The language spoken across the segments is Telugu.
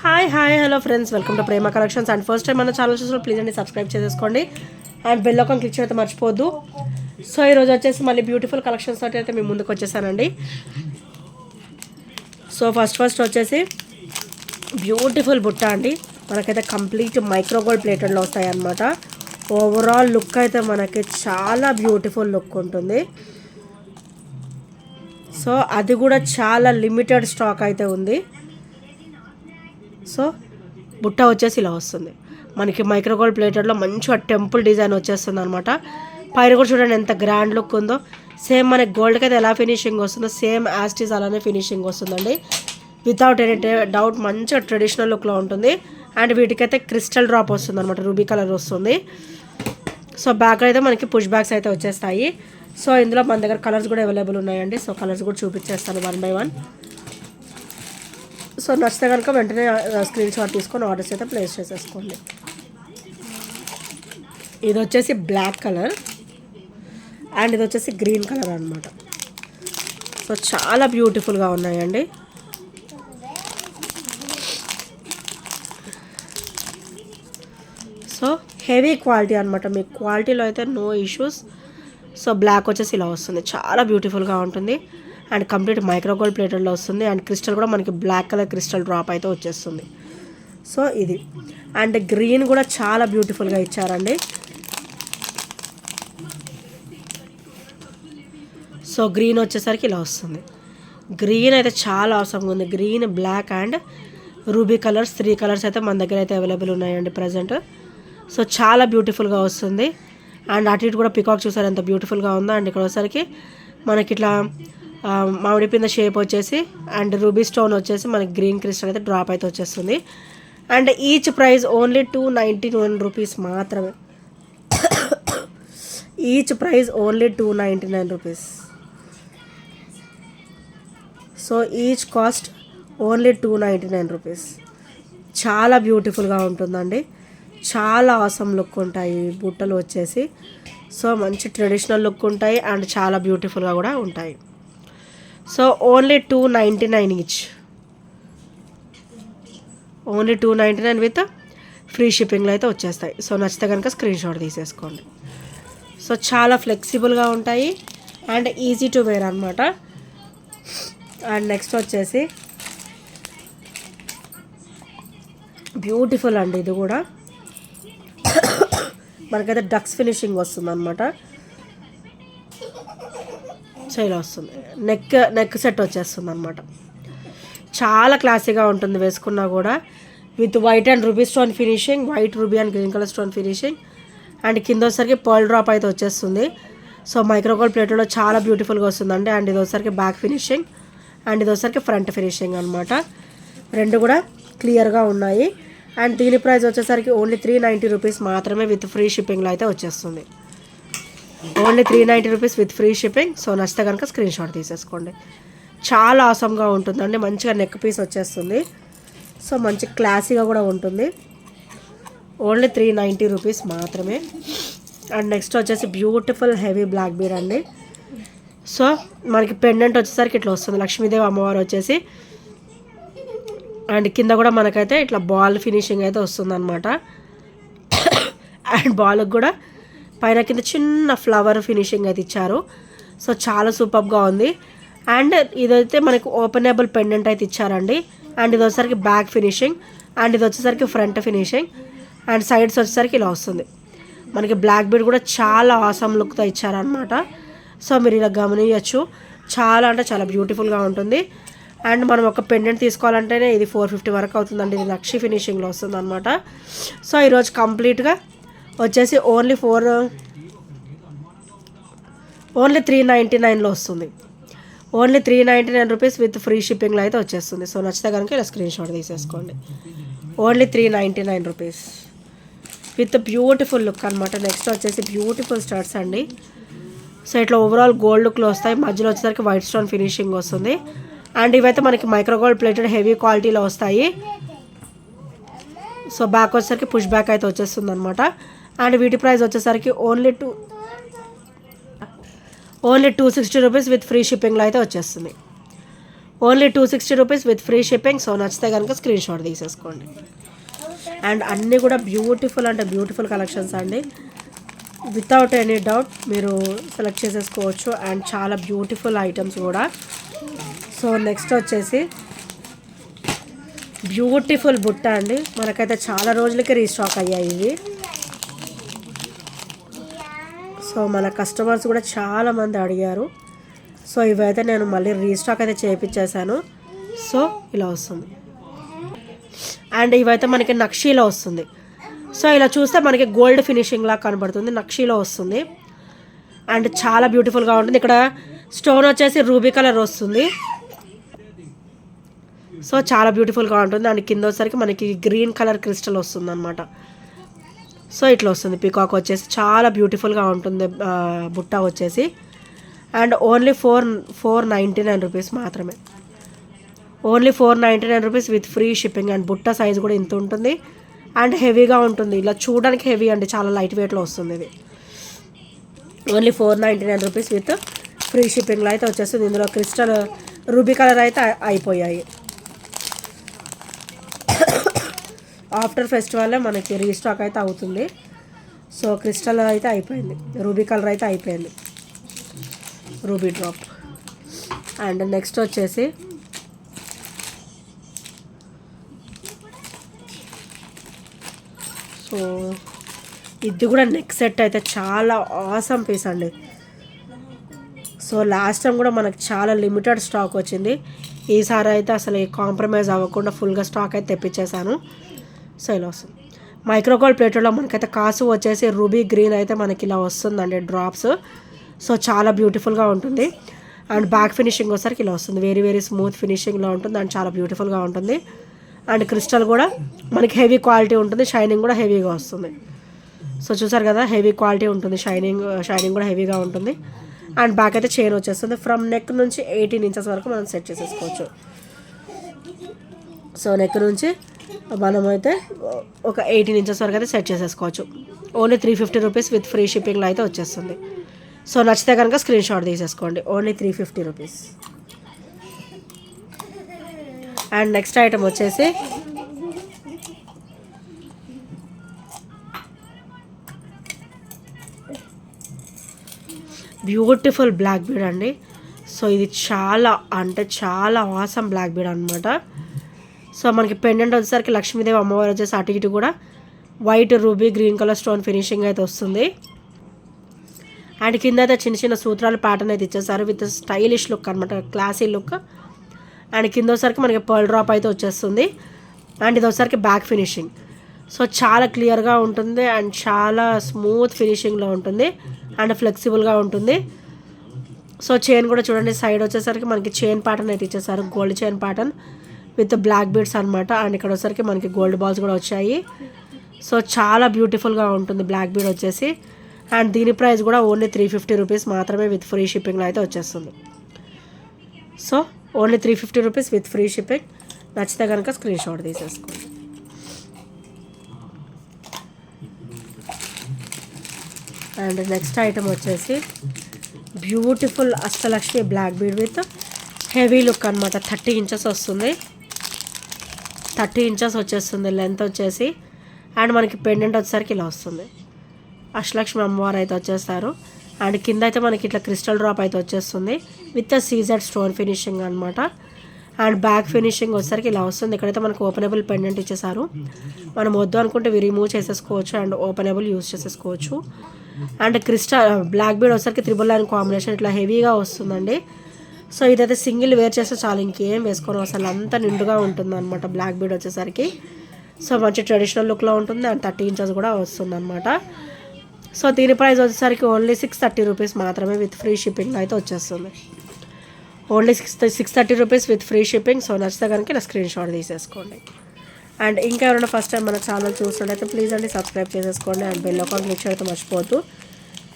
Hi hello friends, welcome to Prema collections. And first time మన ఛానల్ చూసిన ప్లీజ్ అండి సబ్స్క్రైబ్ చేసుకోండి అండ్ బెల్ ఐకాన్ క్లిక్ చేయడం మర్చిపోద్దు. సో ఈరోజు వచ్చేసి మళ్ళీ బ్యూటిఫుల్ కలెక్షన్స్ తోటి అయితే మీ ముందుకు వచ్చేసానండి. సో ఫస్ట్ వచ్చేసి బ్యూటిఫుల్ బుట్ట అండి. మనకైతే కంప్లీట్ మైక్రోగోల్డ్ ప్లేటెడ్లో వస్తాయి అన్నమాట. ఓవరాల్ లుక్ అయితే మనకి చాలా బ్యూటిఫుల్ లుక్ ఉంటుంది. సో అది కూడా చాలా లిమిటెడ్ స్టాక్ అయితే ఉంది. సో బుట్ట వచ్చేసి ఇలా వస్తుంది మనకి మైక్రోగోల్డ్ ప్లేటెడ్లో మంచిగా టెంపుల్ డిజైన్ వచ్చేస్తుంది అనమాట. పైన కూడా చూడండి ఎంత గ్రాండ్ లుక్ ఉందో. సేమ్ మనకి గోల్డ్కి అయితే ఎలా ఫినిషింగ్ వస్తుందో సేమ్ యాస్టీస్ అలానే ఫినిషింగ్ వస్తుందండి. వితౌట్ ఎనీ డౌట్ మంచిగా ట్రెడిషనల్ లుక్లో ఉంటుంది. అండ్ వీటికైతే క్రిస్టల్ డ్రాప్ వస్తుంది అనమాట, రూబీ కలర్ వస్తుంది. సో బ్యాక్ అయితే మనకి పుష్ బ్యాగ్స్ అయితే వచ్చేస్తాయి. సో ఇందులో మన దగ్గర కలర్స్ కూడా అవైలబుల్ ఉన్నాయండి. సో కలర్స్ కూడా చూపించేస్తాను 1 by 1. సో నచ్చితే కనుక వెంటనే స్క్రీన్ షాట్ తీసుకొని ఆర్డర్స్ అయితే ప్లేస్ చేసేసుకోండి. ఇది వచ్చేసి బ్లాక్ కలర్ అండ్ ఇది వచ్చేసి గ్రీన్ కలర్ అనమాట. సో చాలా బ్యూటిఫుల్గా ఉన్నాయండి. సో హెవీ క్వాలిటీ అనమాట, మీకు క్వాలిటీలో అయితే నో ఇష్యూస్. సో బ్లాక్ వచ్చేసి ఇలా వస్తుంది, చాలా బ్యూటిఫుల్గా ఉంటుంది. అండ్ కంప్లీట్ మైక్రోగోల్డ్ ప్లేటెడ్లో వస్తుంది. అండ్ క్రిస్టల్ కూడా మనకి బ్లాక్ కలర్ క్రిస్టల్ డ్రాప్ అయితే వచ్చేస్తుంది. సో ఇది అండ్ గ్రీన్ కూడా చాలా బ్యూటిఫుల్గా ఇచ్చారండి. సో గ్రీన్ వచ్చేసరికి ఇలా వస్తుంది. గ్రీన్ అయితే చాలా అవసరంగా ఉంది. Green, black and ruby colours 3 colours అయితే మన దగ్గర అయితే అవైలబుల్ ఉన్నాయండి ప్రజెంట్. సో చాలా బ్యూటిఫుల్గా వస్తుంది. అండ్ అటు ఇటు కూడా పికాక్ చూసారు ఎంత బ్యూటిఫుల్గా ఉందో. అండ్ ఇక్కడ వచ్చేసరికి మనకి ఇట్లా మామిడి పింద షేప్ వచ్చేసి అండ్ రూబీ స్టోన్ వచ్చేసి మనకి గ్రీన్ క్రిస్టల్ అయితే డ్రాప్ అయితే వచ్చేస్తుంది. And each price only 291 rupees మాత్రమే. Each price only 299 rupees. So each cost only 299 rupees. చాలా బ్యూటిఫుల్గా ఉంటుందండి. చాలా ఆసమ్ లుక్ ఉంటాయి బుట్టలు వచ్చేసి. సో మంచి ట్రెడిషనల్ లుక్ ఉంటాయి అండ్ చాలా బ్యూటిఫుల్గా కూడా ఉంటాయి. So only 299 each. Only 299 with free షిప్పింగ్లో అయితే వచ్చేస్తాయి. సో నచ్చితే కనుక స్క్రీన్ షాట్ తీసేసుకోండి. సో చాలా ఫ్లెక్సిబుల్గా ఉంటాయి అండ్ ఈజీ టు వేర్ అనమాట. అండ్ నెక్స్ట్ వచ్చేసి బ్యూటిఫుల్ అండి. ఇది కూడా మనకైతే డక్స్ ఫినిషింగ్ వస్తుంది అనమాట. సో ఇలా వస్తుంది. నెక్ సెట్ వచ్చేస్తుంది అనమాట. చాలా క్లాసీగా ఉంటుంది వేసుకున్నా కూడా. With white and ruby stone finishing, white ruby and green colour stone finishing. And కింద వచ్చేసరికి పర్ల్ డ్రాప్ అయితే వచ్చేస్తుంది. సో మైక్రోగోల్డ్ ప్లేట్లో చాలా బ్యూటిఫుల్గా వస్తుందండి. అండ్ ఇది వచ్చేసరికి బ్యాక్ ఫినిషింగ్ అండ్ ఇది వచ్చేసరికి ఫ్రంట్ ఫినిషింగ్ అనమాట. రెండు కూడా క్లియర్గా ఉన్నాయి. అండ్ దీని ప్రైస్ వచ్చేసరికి ఓన్లీ 390 రూపీస్ మాత్రమే విత్ ఫ్రీ షిప్పింగ్లో అయితే వచ్చేస్తుంది. Only 390 rupees with free shipping. So నచ్చితే కనుక స్క్రీన్ షాట్ తీసేసుకోండి. చాలా ఆసమ్గా ఉంటుందండి. మంచిగా నెక్ పీస్ వచ్చేస్తుంది. సో మంచి క్లాసీగా కూడా ఉంటుంది. ఓన్లీ 390 రూపీస్ మాత్రమే. అండ్ నెక్స్ట్ వచ్చేసి బ్యూటిఫుల్ హెవీ బ్లాక్ బీడ్ అండి. సో మనకి పెండెంట్ వచ్చేసరికి ఇట్లా వస్తుంది, లక్ష్మీదేవి అమ్మవారు వచ్చేసి. అండ్ కింద కూడా మనకైతే ఇట్లా బాల్ ఫినిషింగ్ అయితే వస్తుంది అనమాట. అండ్ బాల్కి కూడా పైన కింద చిన్న ఫ్లవర్ ఫినిషింగ్ అయితే ఇచ్చారు. సో చాలా సూపర్గా ఉంది. అండ్ ఇదైతే మనకి ఓపెనబుల్ పెండెంట్ అయితే ఇచ్చారండి. అండ్ ఇది వచ్చేసరికి బ్యాక్ ఫినిషింగ్ అండ్ ఇది వచ్చేసరికి ఫ్రంట్ ఫినిషింగ్ అండ్ సైడ్స్ వచ్చేసరికి ఇలా వస్తుంది. మనకి బ్లాక్ బీడ్ కూడా చాలా ఆసమ్ లుక్తో ఇచ్చారనమాట. సో మీరు ఇలా గమనించచ్చు. చాలా అంటే చాలా బ్యూటిఫుల్గా ఉంటుంది. అండ్ మనం ఒక పెండెంట్ తీసుకోవాలంటేనే ఇది 450 వరకు అవుతుందండి. ఇది లక్షి ఫినిషింగ్లో వస్తుంది అనమాట. సో ఈరోజు కంప్లీట్గా వచ్చేసి ఓన్లీ 399లో వస్తుంది. ఓన్లీ 399 రూపీస్ విత్ ఫ్రీ షిప్పింగ్లో అయితే వచ్చేస్తుంది. సో నచ్చితే కనుక ఇలా స్క్రీన్ షాట్ తీసేసుకోండి. Only 399 rupees with beautiful look అనమాట. నెక్స్ట్ వచ్చేసి బ్యూటిఫుల్ స్టడ్స్ అండి. సో ఇట్లా ఓవరాల్ గోల్డ్ లుక్లో వస్తాయి. మధ్యలో వచ్చేసరికి వైట్ స్టోన్ ఫినిషింగ్ వస్తుంది. అండ్ ఇవైతే మనకి మైక్రోగోల్డ్ ప్లేటెడ్ హెవీ క్వాలిటీలో వస్తాయి. సో బ్యాక్ వచ్చేసరికి పుష్ బ్యాక్ అయితే వచ్చేస్తుంది అనమాట. అండ్ వీటి ప్రైస్ వచ్చేసరికి ఓన్లీ 260 రూపీస్ విత్ ఫ్రీ షిప్పింగ్లో అయితే వచ్చేస్తుంది. Only 260 rupees with free shipping. So నచ్చితే కనుక స్క్రీన్ షాట్ తీసేసుకోండి. అండ్ అన్నీ కూడా బ్యూటిఫుల్ అంటే బ్యూటిఫుల్ కలెక్షన్స్ అండి. వితౌట్ ఎనీ డౌట్ మీరు సెలెక్ట్ చేసేసుకోవచ్చు. అండ్ చాలా బ్యూటిఫుల్ ఐటమ్స్ కూడా. సో నెక్స్ట్ వచ్చేసి బ్యూటిఫుల్ బుట్ట అండి. మనకైతే చాలా రోజులకి రీస్టాక్ అయ్యాయి ఇవి. సో మన కస్టమర్స్ కూడా చాలామంది అడిగారు. సో ఇవైతే నేను మళ్ళీ రీస్టాక్ అయితే చేయించేసాను. సో ఇలా వస్తుంది. అండ్ ఇవైతే మనకి నక్షీలో వస్తుంది. సో ఇలా చూస్తే మనకి గోల్డ్ ఫినిషింగ్ లాగా కనబడుతుంది. నక్షీలో వస్తుంది. అండ్ చాలా బ్యూటిఫుల్గా ఉంటుంది. ఇక్కడ స్టోన్ వచ్చేసి రూబీ కలర్ వస్తుంది. సో చాలా బ్యూటిఫుల్గా ఉంటుంది. అండ్ కింద వచ్చేసరికి మనకి గ్రీన్ కలర్ క్రిస్టల్ వస్తుంది అనమాట. సో ఇట్లా వస్తుంది. పీకాక్ వచ్చేసి చాలా బ్యూటిఫుల్గా ఉంటుంది బుట్ట వచ్చేసి. అండ్ ఓన్లీ 499 రూపీస్ మాత్రమే. Only 499 rupees with free shipping. And బుట్ట సైజ్ కూడా ఇంత ఉంటుంది. అండ్ హెవీగా ఉంటుంది. ఇలా చూడడానికి హెవీ అండి, చాలా లైట్ వెయిట్లో వస్తుంది ఇది. ఓన్లీ 499 రూపీస్ విత్ ఫ్రీ షిప్పింగ్లో అయితే వచ్చేస్తుంది. ఇందులో క్రిస్టల్ రూబీ కలర్ అయితే అయిపోయాయి. ఆఫ్టర్ ఫెస్టివల్లో మనకి రీస్టాక్ అయితే అవుతుంది. సో క్రిస్టల్ అయితే అయిపోయింది, రూబీ కలర్ అయితే అయిపోయింది, రూబీ డ్రాప్. అండ్ నెక్స్ట్ వచ్చేసి సో ఇది కూడా నెక్ సెట్ అయితే చాలా ఆసమ్ పీస్ అండి. సో లాస్ట్ టైం కూడా మనకు చాలా లిమిటెడ్ స్టాక్ వచ్చింది. ఈసారి అయితే అసలు కాంప్రమైజ్ అవ్వకుండా ఫుల్గా స్టాక్ అయితే తెప్పించేశాను. సో ఇలా వస్తుంది. మైక్రోగోల్డ్ ప్లేట్లో మనకైతే కాసు వచ్చేసి రూబీ గ్రీన్ అయితే మనకి ఇలా వస్తుందండి డ్రాప్స్. సో చాలా బ్యూటిఫుల్గా ఉంటుంది. అండ్ బ్యాక్ ఫినిషింగ్ వచ్చేసరికి ఇలా వస్తుంది. వెరీ వెరీ స్మూత్ ఫినిషింగ్లో ఉంటుంది. అండ్ చాలా బ్యూటిఫుల్గా ఉంటుంది. అండ్ క్రిస్టల్ కూడా మనకి హెవీ క్వాలిటీ ఉంటుంది. షైనింగ్ కూడా హెవీగా వస్తుంది. సో చూసారు కదా, హెవీ క్వాలిటీ ఉంటుంది. షైనింగ్ కూడా హెవీగా ఉంటుంది. అండ్ బ్యాక్ అయితే చైన్ వచ్చేస్తుంది. ఫ్రమ్ నెక్ నుంచి 18 ఇంచెస్ వరకు మనం సెట్ చేసేసుకోవచ్చు. సో నెక్ నుంచి మనమైతే ఒక 18 ఇంచెస్ వరకు అయితే సెట్ చేసేసుకోవచ్చు. ఓన్లీ 350 రూపీస్ విత్ ఫ్రీ షిప్పింగ్లో అయితే వచ్చేస్తుంది. సో నచ్చితే కనుక స్క్రీన్ షాట్ తీసేసుకోండి. Only 350 rupees. And next item వచ్చేసి బ్యూటిఫుల్ బ్లాక్ బీడ్ అండి. సో ఇది చాలా అంటే చాలా ఆసమ్ బ్లాక్ బీడ్ అనమాట. సో మనకి పెండెంట్ వచ్చేసరికి లక్ష్మీదేవి అమ్మవారు వచ్చేసి అటు ఇటు కూడా white ruby green colour stone finishing అయితే వస్తుంది. అండ్ కింద అయితే చిన్న చిన్న సూత్రాల ప్యాటర్న్ అయితే ఇచ్చేసారు విత్ స్టైలిష్ లుక్ అనమాట, క్లాసీ లుక్. అండ్ కింద వచ్చేసరికి మనకి పర్ల్ డ్రాప్ అయితే వచ్చేస్తుంది. అండ్ ఇది వచ్చేసరికి బ్యాక్ ఫినిషింగ్. సో చాలా క్లియర్గా ఉంటుంది అండ్ చాలా స్మూత్ ఫినిషింగ్లో ఉంటుంది అండ్ ఫ్లెక్సిబుల్గా ఉంటుంది. సో చైన్ కూడా చూడండి, సైడ్ వచ్చేసరికి మనకి చైన్ ప్యాటర్న్ అయితే ఇచ్చేసారు, gold chain pattern with black beads అనమాట. అండ్ ఇక్కడ వచ్చేసరికి మనకి గోల్డ్ బాల్స్ కూడా వచ్చాయి. సో చాలా బ్యూటిఫుల్గా ఉంటుంది బ్లాక్ బీడ్ వచ్చేసి. అండ్ దీని ప్రైస్ కూడా ఓన్లీ 350 రూపీస్ మాత్రమే విత్ ఫ్రీ షిప్పింగ్లో అయితే వచ్చేస్తుంది. So only 350 rupees with free shipping. నచ్చితే కనుక స్క్రీన్ షాట్ తీసేసుకోండి. అండ్ నెక్స్ట్ ఐటమ్ వచ్చేసి beautiful Ashtalakshmi black bead with heavy look అనమాట. 30 ఇంచెస్ వస్తుంది, 30 ఇంచెస్ వచ్చేస్తుంది లెంత్ వచ్చేసి. అండ్ మనకి పెండెంట్ వచ్చేసరికి ఇలా వస్తుంది. అష్టలక్ష్మి అమ్మవారు అయితే వచ్చేస్తారు. అండ్ కింద అయితే మనకి ఇట్లా క్రిస్టల్ డ్రాప్ అయితే వచ్చేస్తుంది విత్ సీజెడ్ స్టోన్ ఫినిషింగ్ అనమాట. అండ్ బ్యాక్ ఫినిషింగ్ వచ్చేసరికి ఇలా వస్తుంది. ఇక్కడైతే మనకు ఓపెనబుల్ పెండెంట్ ఇచ్చేసారు. మనం వద్దు అనుకుంటే ఇవి రిమూవ్ చేసేసుకోవచ్చు అండ్ ఓపెనబుల్ యూస్ చేసేసుకోవచ్చు. అండ్ క్రిస్టల్ బ్లాక్ బీడ్ వచ్చేసరికి 999 కాంబినేషన్ ఇట్లా హెవీగా వస్తుందండి. సో ఇదైతే సింగిల్ వేర్ చేస్తే చాలు, ఇంకేం వేసుకోవడం అసలు అంత నిండుగా ఉంటుంది అనమాట బ్లాక్ బీడ్ వచ్చేసరికి. సో మంచి ట్రెడిషనల్ లుక్లో ఉంటుంది అండ్ 30 ఇంచెస్ కూడా వస్తుంది అనమాట. సో దీని ప్రైస్ వచ్చేసరికి ఓన్లీ 630 రూపీస్ మాత్రమే విత్ ఫ్రీ షిప్పింగ్ అయితే వచ్చేస్తుంది. Only 630 rupees with free shipping. So నచ్చితే కనుక ఇలా స్క్రీన్ షాట్ తీసేసుకోండి. అండ్ ఇంకా ఎవరైనా ఫస్ట్ టైం మన ఛానల్ చూస్తున్నట్టయితే ప్లీజ్ అండి సబ్స్క్రైబ్ చేసేసుకోండి. అండ్ బెల్ ఐకాన్ క్లిక్ చేయడం మర్చిపోవద్దు.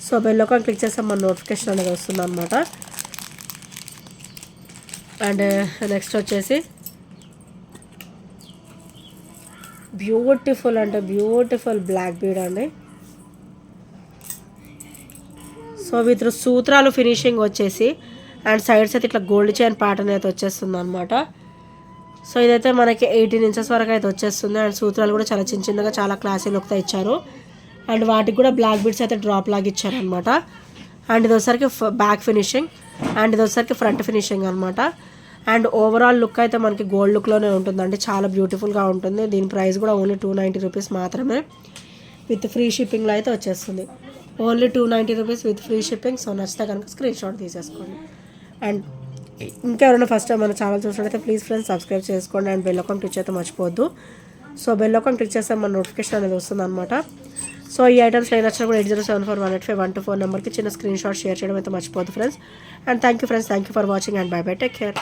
సో బెల్ ఐకాన్ క్లిక్ చేస్తే మన నోటిఫికేషన్ అనేది వస్తుంది అనమాట. అండ్ నెక్స్ట్ వచ్చేసి బ్యూటిఫుల్ అంటే బ్యూటిఫుల్ బ్లాక్ బీడ్ అండి. సో విత్ సూత్రాలు ఫినిషింగ్ వచ్చేసి అండ్ సైడ్స్ అయితే ఇట్లా గోల్డ్ చైన్ ప్యాటర్న్ అయితే వచ్చేస్తుంది అనమాట. సో ఇదైతే మనకి 18 ఇంచెస్ వరకు అయితే వచ్చేస్తుంది. అండ్ సూత్రాలు కూడా చాలా చిన్న చిన్నగా చాలా క్లాసీ లుక్తో ఇచ్చారు. అండ్ వాటికి కూడా బ్లాక్ బిడ్స్ అయితే డ్రాప్ లాగా ఇచ్చారనమాట. అండ్ ఇది వచ్చరికి బ్యాక్ ఫినిషింగ్ అండ్ ఇది వచ్చరికి ఫ్రంట్ ఫినిషింగ్ అనమాట. అండ్ ఓవరాల్ లుక్ అయితే మనకి గోల్డ్ లుక్లోనే ఉంటుందండి, చాలా బ్యూటిఫుల్గా ఉంటుంది. దీని ప్రైస్ కూడా ఓన్లీ 290 రూపీస్ మాత్రమే విత్ ఫ్రీ షిప్పింగ్లో అయితే వచ్చేస్తుంది. Only 290 rupees with free shipping. So నచ్చితే కనుక స్క్రీన్ షాట్ తీసేసుకోండి. అండ్ ఇంకా ఎవరైనా ఫస్ట్ టైం మన ఛానల్ చూసినట్లయితే ప్లీజ్ ఫ్రెండ్స్ సబ్స్క్రైబ్ చేసుకోండి అండ్ బెల్ ఐకాన్ క్లిక్ అయితే మర్చిపోవద్దు. సో బెల్ ఐకాన్ క్లిక్ చేస్తే మన నోటిఫికేషన్ అనేది వస్తుంది అనమాట. సో ఈ ఐటమ్స్ ఏ నచ్చినా కూడా 8074185124 నెంబర్కి చిన్న స్క్రీన్ షాట్ షేర్ చేయడం అయితే మర్చిపోద్దు friends. And thank you friends, thank you for watching and bye bye, take care.